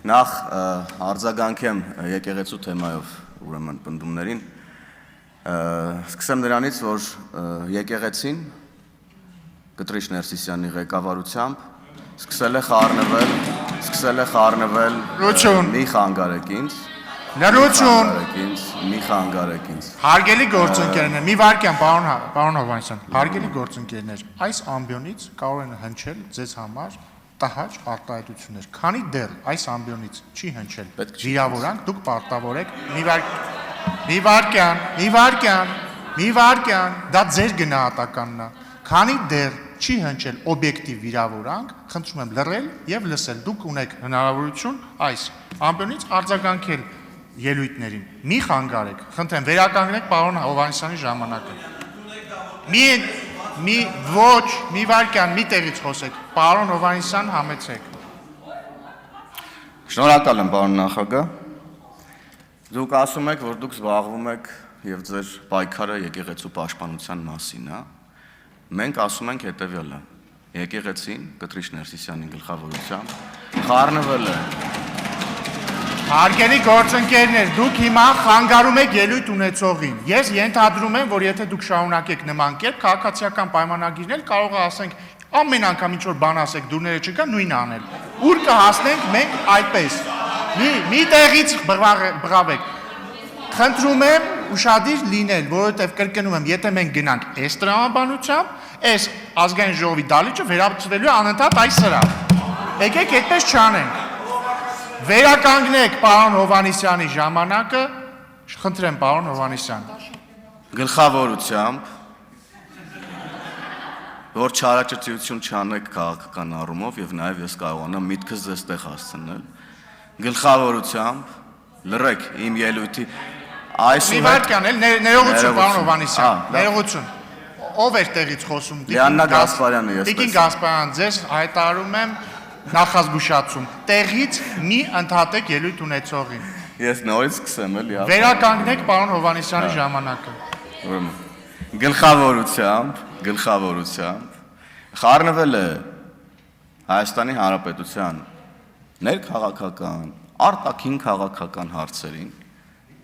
Նախ արձագանքեմ եկեղեցու թեմայով ուրեմն պնդումներին, սկսեմ նրանից, որ եկեղեցին Կտրիշ Ներսիսյանի ղեկավարությամբ սկսել է խառնվել մի խանգարեք ինձ, մի խանգարեք ինձ։ Հարգելի գործընկերներ, մի վարքյան, պարոն Հովհաննիսյան, հարգելի գործընկերներ, այս ամբիոնից կարող են հնչել ձեզ համար տհաճ արտահայտություններ, քանի դեռ այս ամբիոնից չի հնչել վիրավորանք, դուք պարտավոր եք մի վարքյան, դա ձեր գնահատականն է, քանի դեռ չի հնչել օբյեկտիվ վիրավորանք, խնդրում եմ լռել եւ լսել, դուք ունեք հնարավորություն այս ամբիոնից արձագանքել ելույթներին, մի խանգարեք, խնդրեմ վերականգնեք պարոն Հովհաննիսյանի ժամանակը։ Մի վարքյան, մի տեղից խոսեք, պարոն Հովհաննիսյան համեցեք։ Շնորհակալ եմ, պարոն նախագահ։ Դուք ասում եք, որ դուք զբաղվում եք եւ ձեր պայքարը եկեղեցու պաշտպանության մասին է։ Մենք ասում ենք հետեւյալը. եկեղեցին Կտրիշ Ներսիսյանի գլխավորությամբ խառնվել է։ Հարգելի գործընկերներ, դուք հիմա խանգարում եք ելույթ ունեցողին։ Ես ենթադրում եմ, որ եթե դուք շարունակեք նման կերպ, քաղաքացիական պայմանագիրներ կարող է ասենք ամեն անգամ ինչ որ բան ասեք, դուրները չկա, նույնը անել։ Ուր կհասնենք մենք այդպես։ Մի տեղից բղավեք։ Խնդրում եմ ուշադիր լինել, որովհետև կրկնում եմ, եթե մենք գնանք այս տրամաբանությամբ, այս ազգային ժողովի դալիճը վերաբացվելու է անընդհատ այս սրահ։ Եկեք այդպես չանենք։ Վերականգնեք պարոն Հովհաննիսյանի ժամանակը, խնդրեմ պարոն Հովհաննիսյան։ Գլխավորությամբ, որ չարաճճիություն չանեք քաղաքական առումով եւ նաեւ ես կարողանամ միտքս ձեզ տեղ հասցնել, գլխավորությամբ լռեք իմ ելույթի Մի վարքյան էլ ներողություն պարոն Հովհաննիսյան, ներողություն։ Ով էր տեղից խոսում։ Լիաննա Գասպարյանը ես։ Տիկին Գասպարյան, ձեզ հայտարարում եմ նախազգուշացում, տեղից մի ընդհատեք ելույթ ունեցողին։ Ես նորից սկսեմ էլի։ Վերականգնեք պարոն Հովհաննիսյանի ժամանակը։ Գլխավորությամբ խառնվել է Հայաստանի Հանրապետության ներքաղաքական, արտաքին քաղաքական հարցերին,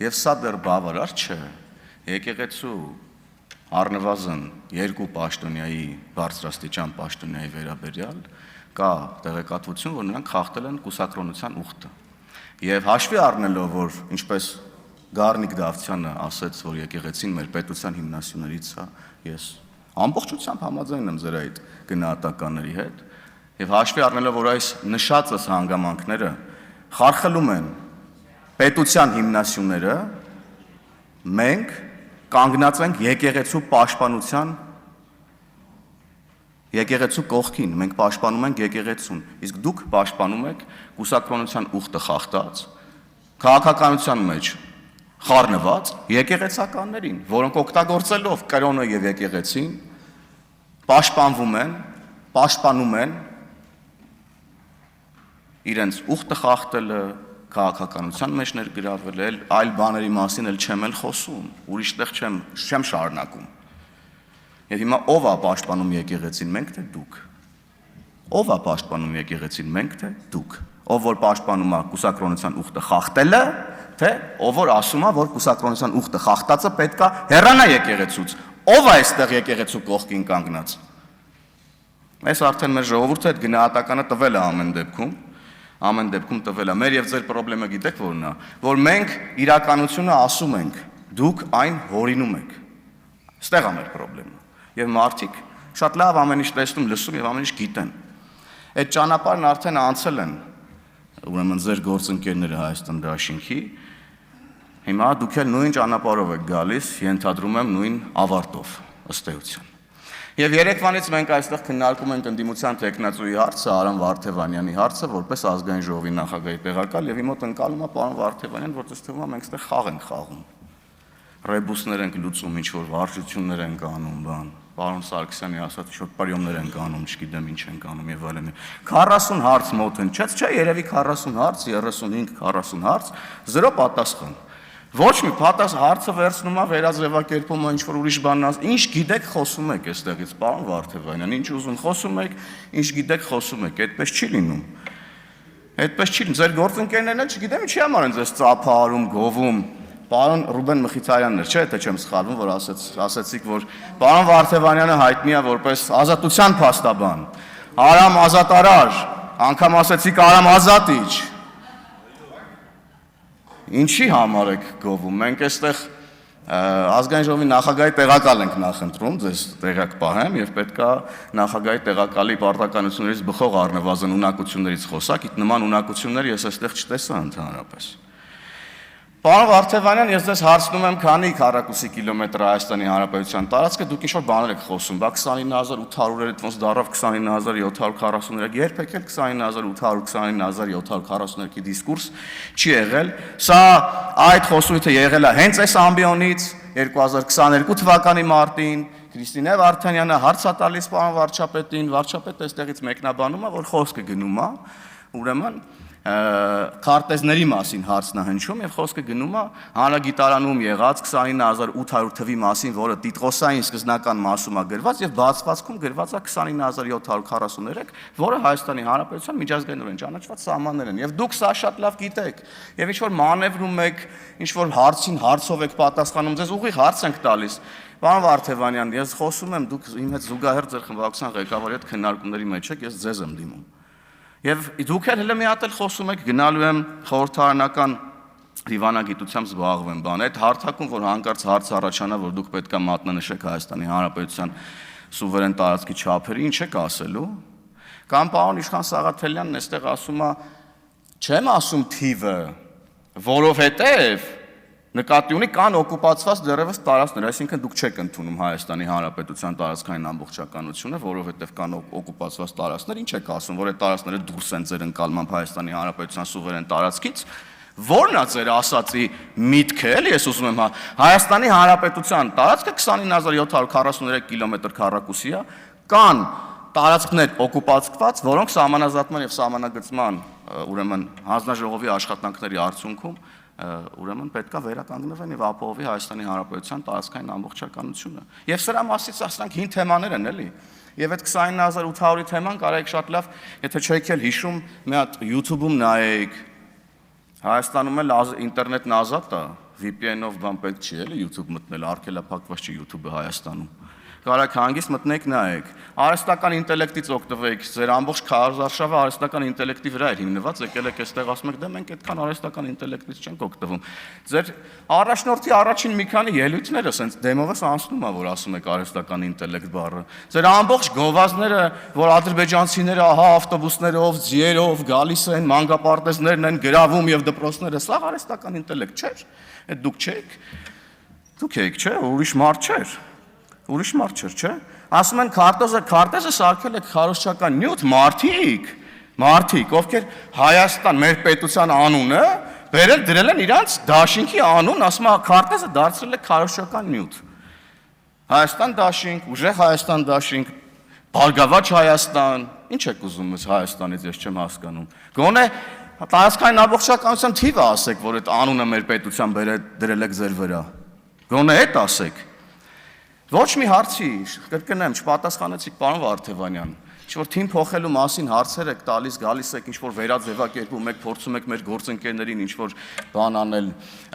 եւ սա դեռ բավարար չէ։ Եկեղեցու առնվազն երկու պաշտոնյայի բարձրաստիճան պաշտոնյայի վերաբերյալ կա տեղեկատվություն, որ նրանք խախտել են կուսակրոնության ուխտը։ Եվ հաշվի առնելով, որ ինչպես Գառնիկ Դավթյանը ասեց, որ եկեղեցին մեր պետության հիմնասյուներից է, ես ամբողջությամբ համաձայն եմ ձեր այդ գնահատականների հետ, եւ հաշվի առնելով, որ այս նշածս հանգամանքները խարխլում են պետության հիմնասյուները, մենք կանգնած ենք եկեղեցու պաշտպանության եկեղեցու կողքին, մենք պաշտպանում ենք եկեղեցուն, իսկ դուք պաշտպանում եք կուսակրոնության ուխտը խախտած, քաղաքականության մեջ խառնված եկեղեցականներին, որոնք օգտագործելով կրոնը եւ եկեղեցին պաշտպանում են իրենց ուխտը խախտելը, քաղաքականության մեջ ներգրավել, այլ բաների մասին էլ չեմ խոսում, ուրիշտեղ չեմ շարունակում։ Եվ հիմա ով է պաշտպանում եկեղեցին, մենք թե դուք։ Ով է պաշտպանում եկեղեցին, մենք թե դուք։ Ով որ պաշտպանում է կուսակրոնության ուխտը խախտելը, թե ով որ ասում է, որ կուսակրոնության ուխտը խախտածը պետք է հեռանա եկեղեցուց։ Ով է այստեղ եկեղեցու կողքին կանգնած։ Այս արդեն մեր ժողովուրդը այդ գնահատականը տվել է ամեն դեպքում տվել է։ Մեր եւ ձեր խնդրեմը գիտեք որն է, որ մենք իրականությունը ասում ենք, դուք այն հորինում եք։ Ստեղ է մեր խնդրեմը։ Եվ մարդիկ շատ լավ ամեն ինչ տեսնում, լսում եւ ամեն ինչ գիտեն։ Այդ ճանապարհն արդեն անցել են, ուրեմն ձեր գործընկերները Հայաստան դաշինքի, հիմա դուք էլ նույն ճանապարհով եք գալիս, ենթադրում եմ նույն ավարտով, ըստ էության։ Եվ երեկվանից մենք այստեղ քննարկում ենք ընդդիմության տեխնացուի հարցը, Արամ Վարդևանյանի հարցը, որպես ազգային ժողովի նախագահի տեղակալ, եւ իմոտ ընկալում է պարոն Վարդևանյան, որ ցույց տվում է մենք այստեղ խաղ ենք խաղում։ Ռեբուսներ ենք լուծում, ինչ որ վարժություններ ենք անում, պարոն Սարգսյանի ասած ինչ որ պարյոմներ ենք անում, չգիտեմ ինչ ենք անում եւ այլն։ 40 հարց մոտ հնչեց, չէ, երևի 40 հարց, 35, 40 հարց, 0 պատասխան։ Ոչ մի հարցը վերցնում է վերաձևակերպում է ինչ որ ուրիշ բան, ինչ գիտեք խոսում եք այստեղից, պարոն Վարդևանյան, ինչ ուզում խոսում եք, ինչ գիտեք խոսում եք, այդպես չի լինում։ Այդպես չի, ձեր գործընկերներն էլ չգիտեմ ինչի համար են ձեզ ծափահարում, գովում։ Պարոն Ռուբեն Մխիթարյանն էր, չէ՞, թե չեմ սխալվում, որ ասեցիք, որ պարոն Վարդևանյանը հայտնի է որպես ազատության փաստաբան, Արամ ազատարար, անգամ ասեցիք Արամ ազատիչ։ Ինչի համար եք գովում։ Մենք այստեղ ազգային ժողովի նախագահի տեղակալ ենք նախընտրում, ձեզ տեղյակ պահեմ, եւ պետքա նախագահի տեղակալի պարտականություններից բխող առնվազն ունակություններից խոսակ, իդ նման ունակություններ ես այստեղ չտեսա ընդհանրապես։ Պարոն Վարդևանյան, ես ձեզ հարցնում եմ, քանի քառակուսի կիլոմետր Հայաստանի Հանրապետության տարածքը, դուք ինչ-որ բաներ եք խոսում, բա 29800-ից ոնց դառավ 29743, երբեք էլ 29800-29743-ի դիսկուրս չի եղել։ Սա այդ խոսույթը եղել է հենց այս ամբիոնից 2022 թվականի մարտին, Քրիստինե Վարդանյանը հարց է տալիս պարոն վարչապետին, վարչապետը այստեղից մեկնաբանում է, որ խոսքը գնում է, ուրեմն քարտեզների մասին հարցն է հնչում եւ խոսքը գնում է հանրագիտարանում եղած 29800 թվի մասին, որը տիտղոսային սկզբնական մասում է գրված եւ բացվածքում գրված է 29743, որը Հայաստանի Հանրապետության միջազգայինորեն ճանաչված սահմաններ են եւ դուք սա շատ լավ գիտեք եւ ինչ որ մանևրում եք, ինչ որ հարցին հարցով եք պատասխանում, ձեզ ուղիղ հարց ենք տալիս։ Պարոն Վարդևանյան, ես խոսում եմ, դուք իմ հետ զուգահեռ ձեր խմբակցության ղեկավարի հետ քննարկումների մեջ եք, ես ձեզ եմ դիմում։ Եվ դուք էլ հենց մի հատ էլ խոսում եք, գնալու եմ խորհրդարանական դիվանագիտությամբ զբաղվեմ, բան, այդ հարթակում, որ հանկարծ հարց առաջանա, որ դուք պետք է մատնանշեք Հայաստանի Հանրապետության սուվերեն տարածքի չափերը, ինչ եք ասելու։ Կամ պարոն Իշխան Սաղաթելյանն այստեղ ասում է, չեմ ասում թիվը, որովհետև նկատի ունի կան օկուպացված դեռևս տարածքներ, այսինքն դուք չեք ընդունում Հայաստանի Հանրապետության տարածքային ամբողջականությունը, որովհետև կան օկուպացված տարածքներ, ինչ եք ասում, որ այդ տարածքները դուրս են ձեր ընկալմամբ Հայաստանի Հանրապետության սուվերեն տարածքից, ո՞րն է ձեր ասացի միտքը, էլի ես ուզում եմ Հայաստանի Հանրապետության տարածքը 29743 կիլոմետր քառակուսի է, կան տարածքներ օկուպացված, որոնք սահմանազատման եւ սահմանագծման, ուրեմն հանձնաժողովի աշխատանքների արդյունքում ուրեմն պետքա վերականգնվեն եւ ապահովի Հայաստանի Հանրապետության տարածքային ամբողջականությունը։ Եվ սրա մասից ասենք հին թեմաներ են, էլի։ Եվ այդ 29800-ի թեման կարեք շատ լավ, եթե չեք էլ հիշում, մի հատ YouTube-ում նայեք։ Հայաստանում էլ ինտերնետն ազատ է, VPN-ով բան պետք չի, էլի YouTube մտնել, արգելափակված չի YouTube-ը Հայաստանում։ Կարեք հանգիստ մտնեք նայեք։ Արհեստական ինտելեկտից օգտվեք, ձեր ամբողջ քարոզարշավը արհեստական ինտելեկտի վրա է հիմնված, եկել եք այստեղ ասում եք, դե մենք այդքան արհեստական ինտելեկտից չենք օգտվում։ Ձեր առաջնորդի առաջին մի քանի ելույթները ասենց դեմովս անցնում է, որ ասում եք արհեստական ինտելեկտ բառը։ Ձեր ամբողջ գովազդները, որ ադրբեջանցիները ահա ավտոբուսներով, ձիերով գալիս են, մանկապարտեզներն են գրավում եւ դպրոցները, սա արհեստական ինտելեկտ չէ։ Այդ դուք չեք։ Դուք եք, չէ, ուրիշ մարդ չէ։ Ուրիշ մարդ չէ, չէ։ Ասում են քարտեզը սարքել եք քարոզչական նյութ, մարդիկ, ովքեր Հայաստան մեր պետության անունը բերել դրել են իրանց դաշինքի անուն, ասում է քարտեզը դարձրել է քարոզչական նյութ։ Հայաստան դաշինք, ուժեղ Հայաստան դաշինք, Բարգավաճ Հայաստան, ինչ եք ուզում ես Հայաստանից, ես չեմ հասկանում։ Գոնե տարածքային ամբողջականության թիվը ասեք, որ այդ անունը մեր պետության դրել եք ձեր վրա։ Գոնե այդ ասեք։ Ոչ մի հարցի, կրկնեմ, չպատասխանեցիք պարոն Վարդևանյան, ինչ-որ թիմ փոխելու մասին հարցեր եք տալիս, գալիս եք ինչ-որ վերաձևակերպում եք, փորձում եք մեր գործընկերներին ինչ-որ բան անել,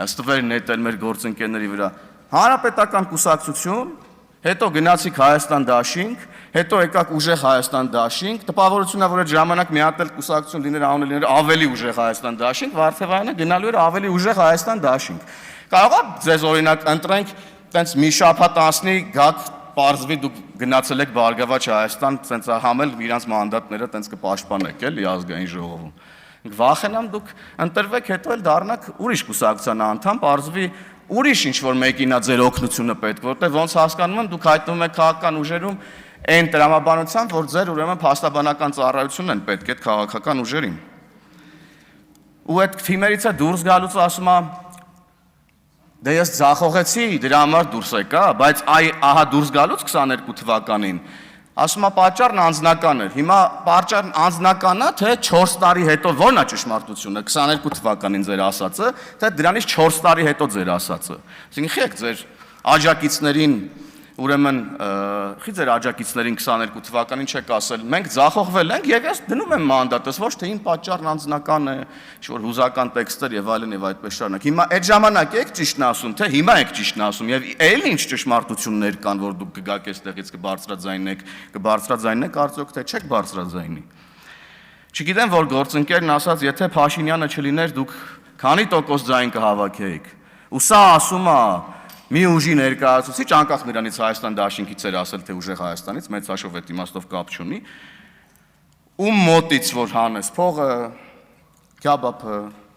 ստվեր նետել մեր գործընկերների վրա։ Հանրապետական կուսակցություն, հետո գնացիք Հայաստան դաշինք, հետո եկաք ուժեղ Հայաստան դաշինք, տպավորությունն է, որ այդ ժամանակ մի հատ էլ կուսակցություն լիներ, անունը լիներ ավելի ուժեղ Հայաստան դաշինք, Վարդևանյանը գնալու էր ավելի ուժեղ Հայաստան դաշինք։ Կարող է ձեզ օրինակ ընտրենք տենց մի շաբաթ անցնի, գաք պարզվի դուք գնացել եք Բարգավաճ Հայաստան, տենց համել իրանց մանդատները տենց կպաշտպանեք էլի ազգային ժողովում։ Վախենամ դուք ընտրվեք, հետո էլ դառնաք ուրիշ կուսակցության անդամ, պարզվի ուրիշ ինչ-որ մեկինա ձեր օգնությունը պետք, որտեղ ոնց հասկանում եմ դուք հայտնվում եք քաղաքական ուժերում այն տրամաբանությամբ, որ ձեր ուրեմն փաստաբանական ծառայությունն են պետք այդ քաղաքական ուժերին։ Ու այդ թիմերից է դուրս գալուց ասում է դե ես ձախողեցի, դրա համար դուրս եկա, բայց ահա դուրս գալուց 22 թվականին, ասում է պատճառն անձնական էր, հիմա պատճառն անձնականա, թե 4 տարի հետո, ո՞րն է ճշմարտությունը, 22 թվականին ձեր ասածը, թե դրանից 4 տարի հետո ձեր ասածը, այսինքն խեք ձեր աջակիցներին ուրեմն խի ձեր աջակիցներին 22 թվականին չեք ասել, մենք ձախողվել ենք եւ ես դնում եմ մանդատս, ոչ թե իմ պատճառն անձնական է, ինչ-որ հուզական տեքստեր եւ այլն եւ այդպես շարունակ։ Հիմա այդ ժամանակ եք ճիշտն ասում, թե հիմա եք ճիշտն ասում եւ այլ ինչ ճշմարտություններ կան, որ դուք կգաք այստեղից կբարձրաձայնեք, արդյոք թե չեք բարձրաձայնի։ Չգիտեմ, որ գործընկերն ասաց, եթե Փաշինյանը չլիներ, դուք քանի տոկոս ձայն կհավաքեիք։ Ու սա ասում է մի ուժի ներկայացուցիչ, անկախ նրանից Հայաստան դաշինքից էր ասել, թե ուժեղ Հայաստանից, մեծ հաշվով այդ իմաստով կապ չունի, ում մոտից որ հանես փողը, քյաբաբը,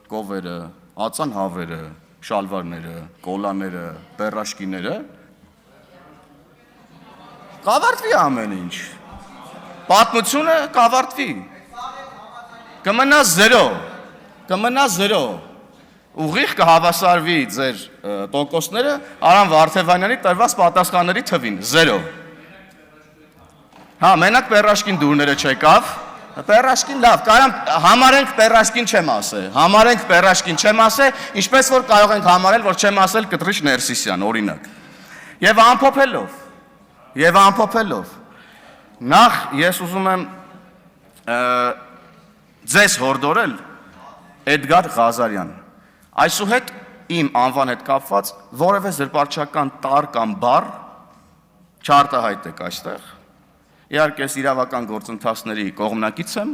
կովերը, ածան հավերը, շալվարները, կոլաները, բեռաշկիները, կավարտվի ամեն ինչ։ Պատմությունը կավարտվի։ Կմնա 0։ Ուղիղ կհավասարվի ձեր տոկոսները Արամ Վարդևանյանի տրված պատասխանների թվին 0։ Հա, մենակ Պերաշկին դուրները չեկավ։ Պերաշկին լավ, կարամ համարենք Պերաշկին չեմ ասել, ինչպես որ կարող ենք համարել, որ չեմ ասել Կտրիչ Ներսիսյան, օրինակ։ Եվ ամփոփելով։ Նախ ես ուզում եմ ձեզ հորդորել Էդգար Ղազարյան։ Այսուհետ իմ անվան հետ կապված որևէ զրպարտչական տառ կամ բառ չարտահայտեք այստեղ։ Իհարկե ես իրավական գործընթացների կողմնակից եմ,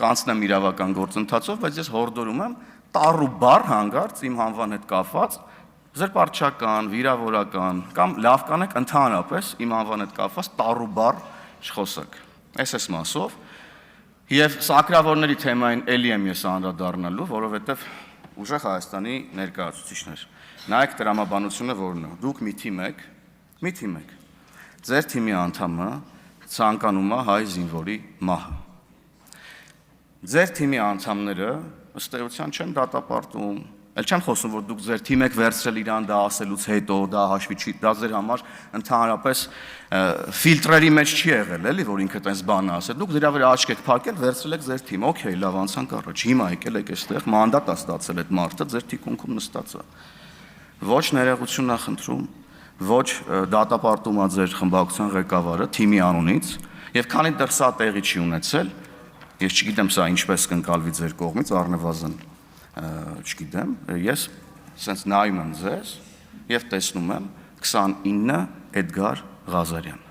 կանցնեմ իրավական գործընթացով, բայց ես հորդորում եմ տառ ու բառ հանգարց իմ անվան հետ կապված զրպարտչական, վիրավորական կամ լավ կանեք ընդհանրապես իմ անվան հետ կապված տառ ու բառ չխոսեք։ Այս մասով եւ սակրավորների թեմային էլի եմ ես անդրադառնալու, որովհետեւ ուժեղ Հայաստանի ներկայացուցիչներ։ Նայեք տրամաբանությունը որն է։ Դուք մի թիմ եք։ Ձեր թիմի անդամը ցանկանում է հայ զինվորի մահը։ Ձեր թիմի անդամները ըստ էության չեն դատապարտում, ել չեմ խոսում, որ դուք ձեր թիմ եք վերցրել իրան դա ասելուց հետո, դա հաշվի չի, դա ձեր համար ընդհանրապես ֆիլտրերի մեջ չի եղել, էլի, որ ինքդ այնպես բան ասել։ Դուք դրա վրա աչք եք փակել, վերցրել եք ձեր թիմ, օքեյ, լավ, անցանք առաջ։ Հիմա եկել եք այստեղ, մանդատ է ստացել այդ մարդը, ձեր թիկունքում նստած է։ Ոչ ներողություն ա խնդրում, ոչ դատապարտում ա ձեր խմբակցության ղեկավարը թիմի անունից, եւ քանի դեռ սա տեղի չի ունեցել, ես չգիտեմ սա ինչպես կընկալվի ձեր կողմից, առնվազն չգիտեմ, ես սենց նայում եմ ձեզ եւ տեսնում եմ 29 Էդգար Ղազարյան։